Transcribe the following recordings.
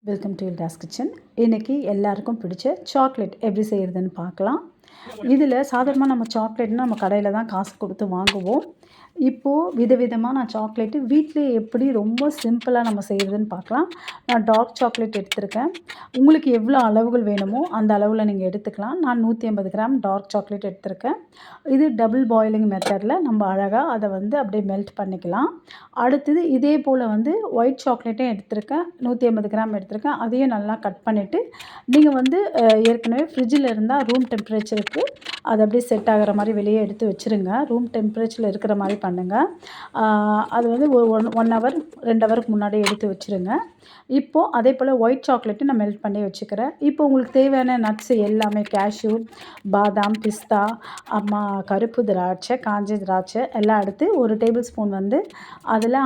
Welcome to இல்டாஸ் kitchen. இன்றைக்கி எல்லாருக்கும் பிடிச்ச சாக்லேட் எப்படி செய்கிறதுன்னு பார்க்கலாம். இதில் சாதாரணமாக நம்ம சாக்லேட்னா நம்ம கடையில் தான் காசு கொடுத்து வாங்குவோம். இப்போது விதவிதமாக நான் சாக்லேட்டு வீட்டிலே எப்படி ரொம்ப சிம்பிளாக நம்ம செய்கிறதுன்னு பார்க்கலாம். நான் டார்க் சாக்லேட் எடுத்திருக்கேன். உங்களுக்கு எவ்வளோ அளவுகள் வேணுமோ அந்த அளவில் நீங்கள் எடுத்துக்கலாம். நான் 150 கிராம் டார்க் சாக்லேட் எடுத்திருக்கேன். இது டபுள் பாயிலிங் மெத்தடில் நம்ம அழகாக அதை அப்படியே மெல்ட் பண்ணிக்கலாம். அடுத்தது இதே போல் ஒயிட் சாக்லேட்டும் எடுத்திருக்கேன். 150 கிராம் எடுத்திருக்கேன். அதையும் நல்லா கட் பண்ணிவிட்டு நீங்கள் ஏற்கனவே ஃப்ரிட்ஜில் இருந்தால் ரூம் டெம்பரேச்சருக்கு அது அப்படியே செட் ஆகிற மாதிரி வெளியே எடுத்து வச்சுருங்க. ரூம் டெம்பரேச்சரில் இருக்கிற மாதிரி பண்ணுங்கள். அது ஒரு 1 ஹவர் 2 ஹவருக்கு முன்னாடியே எடுத்து வச்சுருங்க. இப்போது அதே போல் ஒயிட் சாக்லேட்டு நான் மெல்ட் பண்ணி வச்சுக்கிறேன். இப்போ உங்களுக்கு தேவையான நட்ஸ் எல்லாமே கேஷ்யூ, பாதாம், பிஸ்தா, கருப்பு திராட்சை, காஞ்ச திராட்சை எல்லாம் எடுத்து 1 டேபிள் ஸ்பூன் அதில்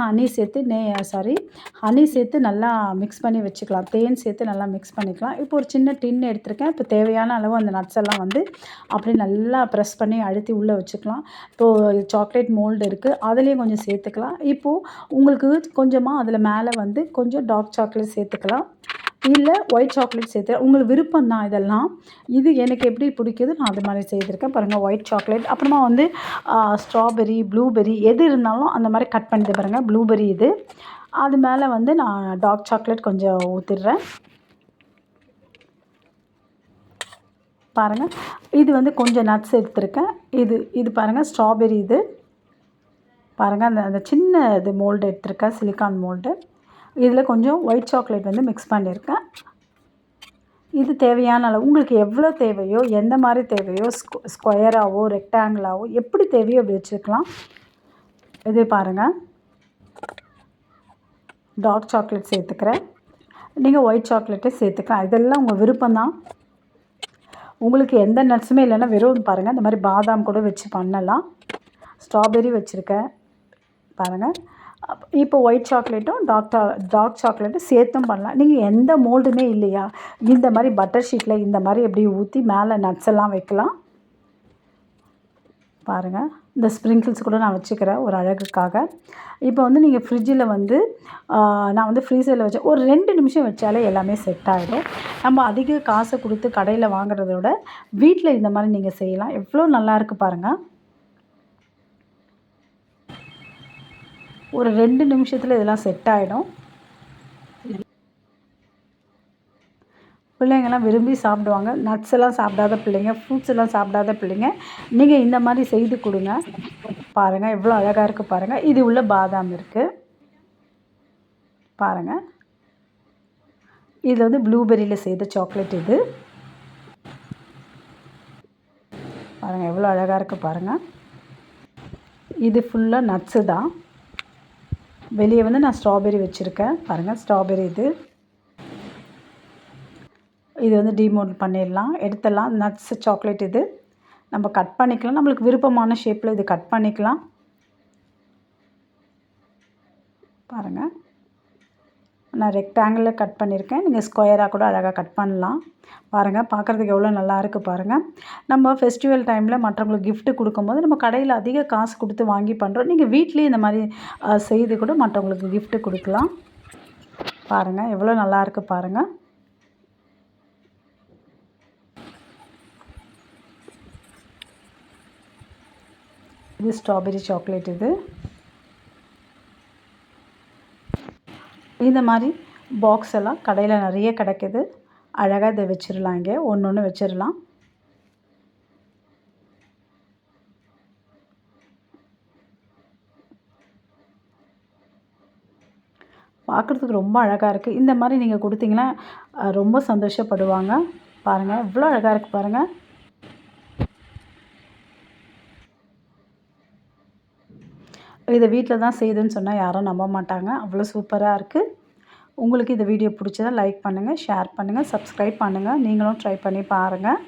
ஹனி சேர்த்து நல்லா மிக்ஸ் பண்ணி வச்சுக்கலாம். தேன் சேர்த்து நல்லா மிக்ஸ் பண்ணிக்கலாம். இப்போ ஒரு சின்ன டின் எடுத்திருக்கேன். இப்போ தேவையான அளவு அந்த நட்ஸ் எல்லாம் அப்படியே நல்லா ப்ரெஸ் பண்ணி அழுத்தி உள்ளே வச்சுக்கலாம். இப்போது சாக்லேட் மோல்டு இருக்குது, அதுலேயும் கொஞ்சம் சேர்த்துக்கலாம். இப்போது உங்களுக்கு கொஞ்சமாக அதில் மேலே கொஞ்சம் டார்க் சாக்லேட் சேர்த்துக்கலாம், இல்லை ஒயிட் சாக்லேட் சேர்த்து உங்களுக்கு விருப்பம் தான். இதெல்லாம் இது எனக்கு எப்படி பிடிக்குது நான் அது மாதிரி செய்திருக்கேன் பாருங்கள். ஒயிட் சாக்லேட் அப்புறமா ஸ்ட்ராபெரி, ப்ளூபெரி எது இருந்தாலும் அந்த மாதிரி கட் பண்ணிட்டு பாருங்கள். ப்ளூபெரி இது அது மேலே நான் டார்க் சாக்லேட் கொஞ்சம் ஊற்றிடுறேன் பாருங்கள். இது கொஞ்சம் நட்ஸ் எடுத்திருக்கேன். இது பாருங்கள் ஸ்ட்ராபெரி. இது பாருங்கள் அந்த சின்ன மோல்டு எடுத்திருக்கேன், சிலிக்கான் மோல்டு. இதில் கொஞ்சம் ஒயிட் சாக்லேட் மிக்ஸ் பண்ணியிருக்கேன். இது தேவையான அளவு உங்களுக்கு எவ்வளோ தேவையோ, எந்த மாதிரி தேவையோ, ஸ்கொயராகவோ ரெக்டாங்கிளாகவோ எப்படி தேவையோ அப்படி வச்சுக்கலாம். இது பாருங்கள் டார்க் சாக்லேட் சேர்த்துக்கிறேன். நீங்கள் ஒயிட் சாக்லேட்டே சேர்த்துக்கலாம். இதெல்லாம் உங்கள் விருப்பம்தான். உங்களுக்கு எந்த நட்ஸுமே இல்லைன்னா வெறும் பாருங்கள் இந்த மாதிரி பாதாம் கூட வச்சு பண்ணலாம். ஸ்ட்ராபெரி வச்சுருக்கேன் பாருங்கள். இப்போ ஒயிட் சாக்லேட்டும் டார்க் சாக்லேட்டும் சேர்த்தும் பண்ணலாம். நீங்கள் எந்த மோல்டுமே இல்லையா, இந்த மாதிரி பட்டர் ஷீட்டில் இந்த மாதிரி எப்படி ஊற்றி மேலே நட்ஸ் எல்லாம் வைக்கலாம் பாருங்கள். இந்த ஸ்ப்ரிங்கிள்ஸ் கூட நான் வச்சுக்கிறேன் ஒரு அழகுக்காக. இப்போ நீங்கள் ஃப்ரிட்ஜில் நான் ஃப்ரீசரில் வச்சேன். ஒரு 2 நிமிஷம் வச்சாலே எல்லாமே செட் ஆகிடும். நம்ம அதிக காசை கொடுத்து கடையில் வாங்குறத விட வீட்டில் இந்த மாதிரி நீங்கள் செய்யலாம். எவ்வளோ நல்லாயிருக்கு பாருங்கள். ஒரு 2 நிமிஷத்தில் இதெல்லாம் செட் ஆகிடும். பிள்ளைங்கள்லாம் விரும்பி சாப்பிடுவாங்க. நட்ஸ் எல்லாம் சாப்பிடாத பிள்ளைங்க, ஃப்ரூட்ஸ் எல்லாம் சாப்பிடாத பிள்ளைங்க நீங்கள் இந்த மாதிரி செய்து கொடுங்க. பாருங்கள் எவ்வளோ அழகாக இருக்குது பாருங்கள். இது உள்ள பாதாம் இருக்குது பாருங்கள். இது ப்ளூபெரியில் செய்த சாக்லேட். இது பாருங்கள் எவ்வளோ அழகாக இருக்குது பாருங்கள். இது ஃபுல்லாக நட்ஸு தான். வெளியே நான் ஸ்ட்ராபெரி வச்சுருக்கேன் பாருங்கள். ஸ்ட்ராபெரி இது டீமோல்ட் பண்ணிடலாம், எடுத்துடலாம். நட்ஸு சாக்லேட் இது நம்ம கட் பண்ணிக்கலாம். நம்மளுக்கு விருப்பமான ஷேப்பில் இது கட் பண்ணிக்கலாம் பாருங்கள். நான் ரெக்டாங்கிளில் கட் பண்ணியிருக்கேன். நீங்கள் ஸ்கொயராக கூட அழகாக கட் பண்ணலாம் பாருங்கள். பார்க்குறதுக்கு எவ்வளோ நல்லா இருக்குது பாருங்கள். நம்ம ஃபெஸ்டிவல் டைமில் மற்றவங்களுக்கு கிஃப்ட்டு கொடுக்கும்போது நம்ம கடையில் அதிக காசு கொடுத்து வாங்கி பண்ணுறோம். நீங்கள் வீட்லேயே இந்த மாதிரி செய்து கூட மற்றவங்களுக்கு கிஃப்ட்டு கொடுக்கலாம் பாருங்கள். எவ்வளோ நல்லா இருக்குது பாருங்கள். இது ஸ்ட்ராபெரி சாக்லேட். இந்த மாதிரி பாக்ஸ் எல்லாம் கடையில் நிறைய கிடைக்கிது. அழகாக இதை வச்சிடலாம். இங்கே ஒன்று வச்சிடலாம். பார்க்குறதுக்கு ரொம்ப அழகாக இருக்குது. இந்த மாதிரி நீங்கள் கொடுத்தீங்கன்னா ரொம்ப சந்தோஷப்படுவாங்க. பாருங்கள் எவ்வளோ அழகாக இருக்குது பாருங்கள். இதை வீட்டில் தான் செய்யுதுன்னு சொன்னால் யாரும் நம்ப மாட்டாங்க. அவ்வளோ சூப்பராக இருக்குது. உங்களுக்கு இந்த வீடியோ பிடிச்சதா லைக் பண்ணுங்கள், ஷேர் பண்ணுங்கள், சப்ஸ்கிரைப் பண்ணுங்கள். நீங்களும் ட்ரை பண்ணி பாருங்கள்.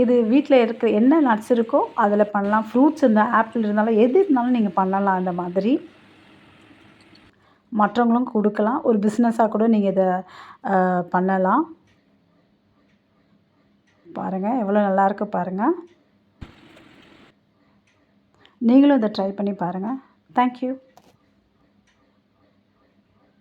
இது வீட்டில் இருக்கிற என்ன நட்ஸ் இருக்கோ அதில் பண்ணலாம். ஃப்ரூட்ஸ் இருந்தால், ஆப்பிள் இருந்தாலும், எது இருந்தாலும் நீங்கள் பண்ணலாம். அந்த மாதிரி மற்றவங்களும் கொடுக்கலாம். ஒரு பிஸ்னஸாக கூட நீங்கள் இதை பண்ணலாம் பாருங்கள். எவ்வளோ நல்லாயிருக்கு பாருங்கள். நீங்களும் இதை ட்ரை பண்ணி பாருங்கள். Thank you.